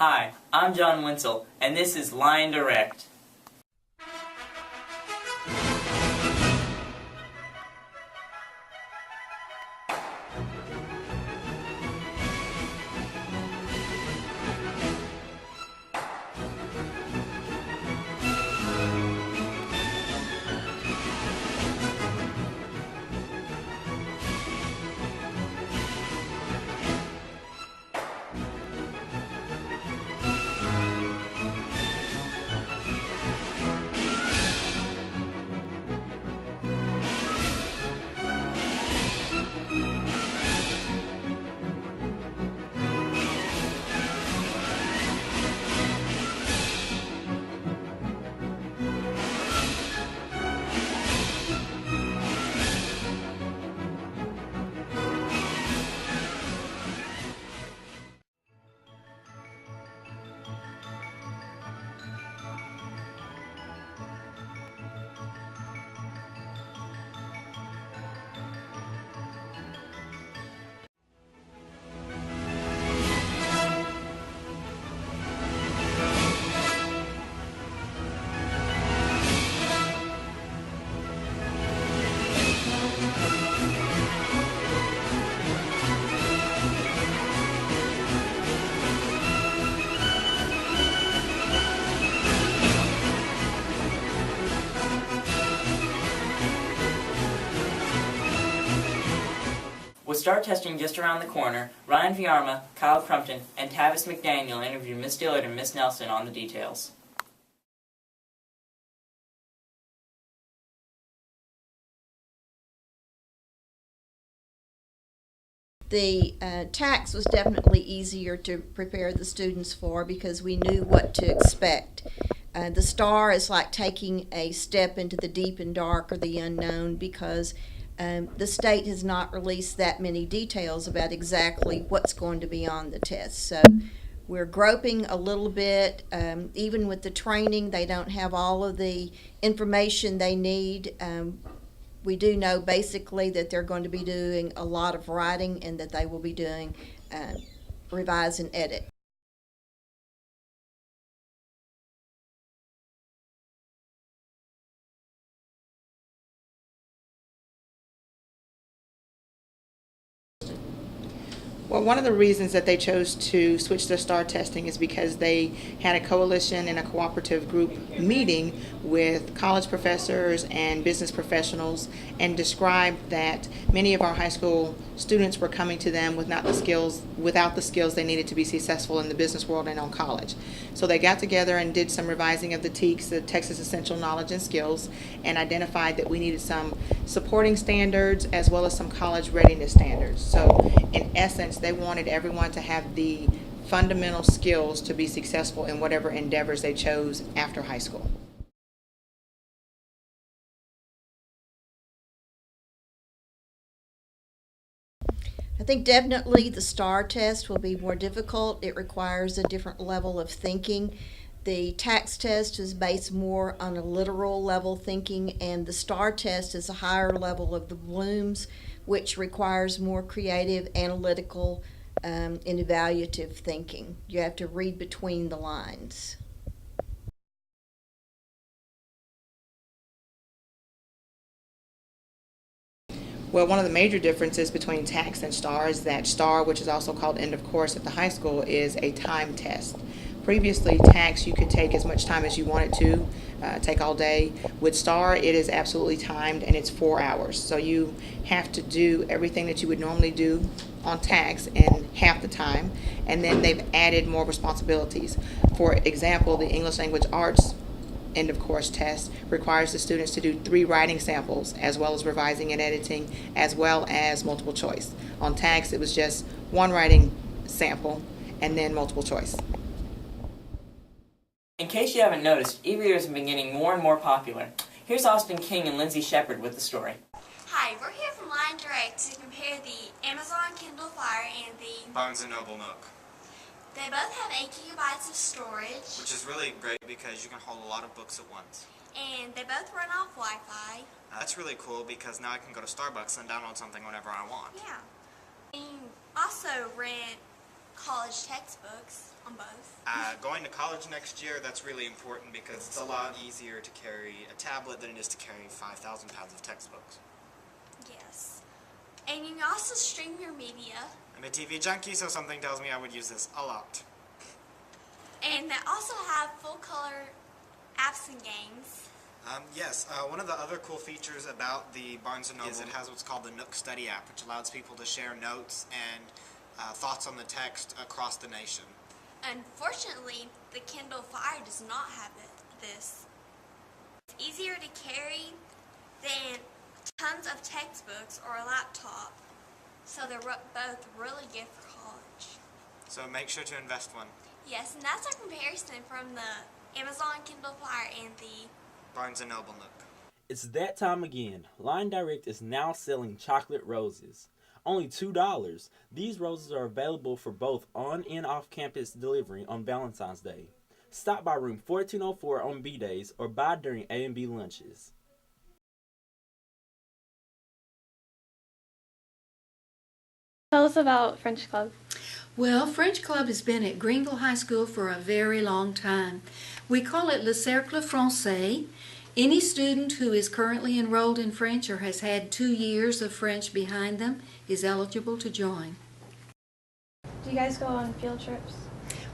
Hi, I'm John Winsel, and this is Line Direct. With STAR testing just around the corner, Ryan Fiarma, Kyle Crumpton, and Tavis McDaniel interviewed Miss Dillard and Miss Nelson on the details. The tax was definitely easier to prepare the students for because we knew what to expect. The STAR is like taking a step into the deep and dark or the unknown because the state has not released that many details about exactly what's going to be on the test. So we're groping a little bit. Even with the training, they don't have all of the information they need. We do know basically that they're going to be doing a lot of writing and that they will be doing revise and edit. Well, one of the reasons that they chose to switch their STAR testing is because they had a coalition and a cooperative group meeting with college professors and business professionals and described that many of our high school students were coming to them without the skills they needed to be successful in the business world and on college. So they got together and did some revising of the TEKS, the Texas Essential Knowledge and Skills, and identified that we needed some supporting standards as well as some college readiness standards. So in essence, they wanted everyone to have the fundamental skills to be successful in whatever endeavors they chose after high school. I think definitely the STAR test will be more difficult. It requires a different level of thinking. The TAKS test is based more on a literal level thinking, and the STAR test is a higher level of the Bloom's, which requires more creative, analytical, and evaluative thinking. You have to read between the lines. Well, one of the major differences between TAKS and STAR is that STAR, which is also called end of course at the high school, is a time test. Previously, TAKS, you could take as much time as you wanted to, take all day. With STAR, it is absolutely timed and it's 4 hours. So you have to do everything that you would normally do on TAKS in half the time, and then they've added more responsibilities. For example, the English Language Arts end of course test requires the students to do 3 writing samples as well as revising and editing as well as multiple choice. On TAKS, it was just 1 writing sample and then multiple choice. In case you haven't noticed, e-readers have been getting more and more popular. Here's Austin King and Lindsay Shepard with the story. Hi, we're here from Line Direct to compare the Amazon Kindle Fire and the Barnes & Noble Nook. They both have 8 gigabytes of storage. Which is really great because you can hold a lot of books at once. And they both run off Wi-Fi. That's really cool because now I can go to Starbucks and download something whenever I want. Yeah. And you also rent college textbooks on both. Going to college next year, that's really important because it's a lot easier to carry a tablet than it is to carry 5,000 pounds of textbooks. Yes. And you can also stream your media. I'm a TV junkie, so something tells me I would use this a lot. And they also have full color apps and games. Yes, one of the other cool features about the Barnes & Noble is it has what's called the Nook Study app, which allows people to share notes and thoughts on the text across the nation. Unfortunately, the Kindle Fire does not have this. It's easier to carry than tons of textbooks or a laptop, so they're both really good for college. So make sure to invest one. Yes, and that's a comparison from the Amazon Kindle Fire and the Barnes & Noble Nook. It's that time again. Line Direct is now selling chocolate roses. Only $2. These roses are available for both on and off-campus delivery on Valentine's Day. Stop by room 1404 on B days or buy during A&B lunches. Tell us about French Club. Well, French Club has been at Greenville High School for a very long time. We call it Le Cercle Français. Any student who is currently enrolled in French or has had 2 years of French behind them is eligible to join. Do you guys go on field trips?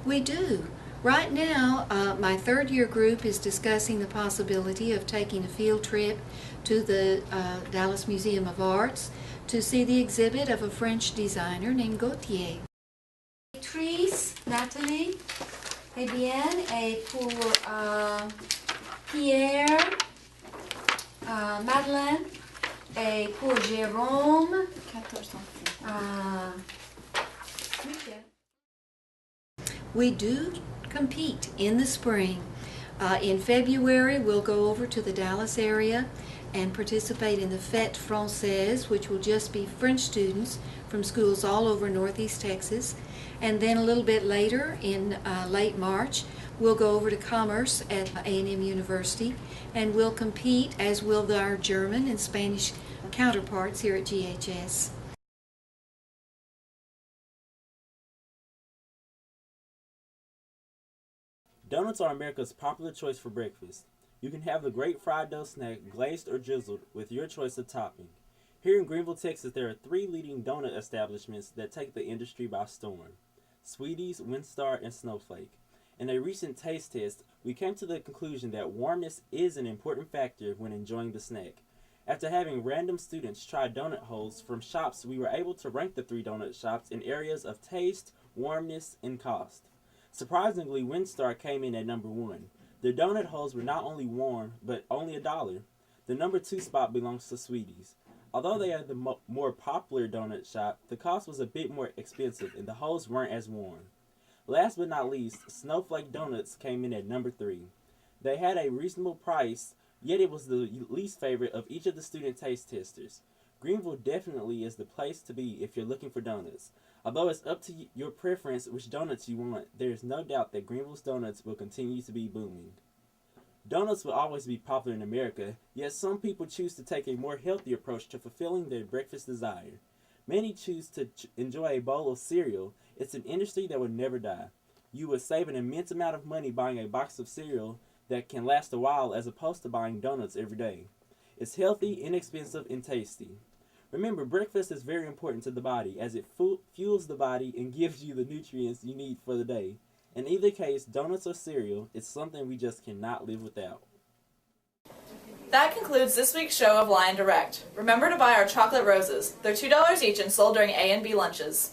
We do. Right now, my third-year group is discussing the possibility of taking a field trip to the Dallas Museum of Arts to see the exhibit of a French designer named Gautier. Patrice, Nathalie, eh bien, et pour Pierre, Madeleine, et pour Jérôme, Michel. We do compete in the spring. In February, we'll go over to the Dallas area and participate in the Fête Française, which will just be French students from schools all over Northeast Texas. And then a little bit later, in late March, we'll go over to Commerce at A&M University, and we'll compete, as will our German and Spanish counterparts here at GHS. Donuts are America's popular choice for breakfast. You can have the great fried dough snack glazed or drizzled with your choice of topping. Here in Greenville, Texas, there are 3 leading donut establishments that take the industry by storm: Sweeties, Windstar, and Snowflake. In a recent taste test, we came to the conclusion that warmness is an important factor when enjoying the snack. After having random students try donut holes from shops, we were able to rank the 3 donut shops in areas of taste, warmness, and cost. Surprisingly, Windstar came in at number 1. Their donut holes were not only warm, but only $1. The number 2 spot belongs to Sweeties. Although they are the more popular donut shop, the cost was a bit more expensive and the holes weren't as warm. Last but not least, Snowflake Donuts came in at number 3. They had a reasonable price, yet it was the least favorite of each of the student taste testers. Greenville definitely is the place to be if you're looking for donuts. Although it's up to your preference which donuts you want, there is no doubt that Greenville's donuts will continue to be booming. Donuts will always be popular in America, yet some people choose to take a more healthy approach to fulfilling their breakfast desire. Many choose to enjoy a bowl of cereal. It's an industry that will never die. You will save an immense amount of money buying a box of cereal that can last a while as opposed to buying donuts every day. It's healthy, inexpensive, and tasty. Remember, breakfast is very important to the body as it fuels the body and gives you the nutrients you need for the day. In either case, donuts or cereal, it's something we just cannot live without. That concludes this week's show of Lion Direct. Remember to buy our chocolate roses. They're $2 each and sold during A&B lunches.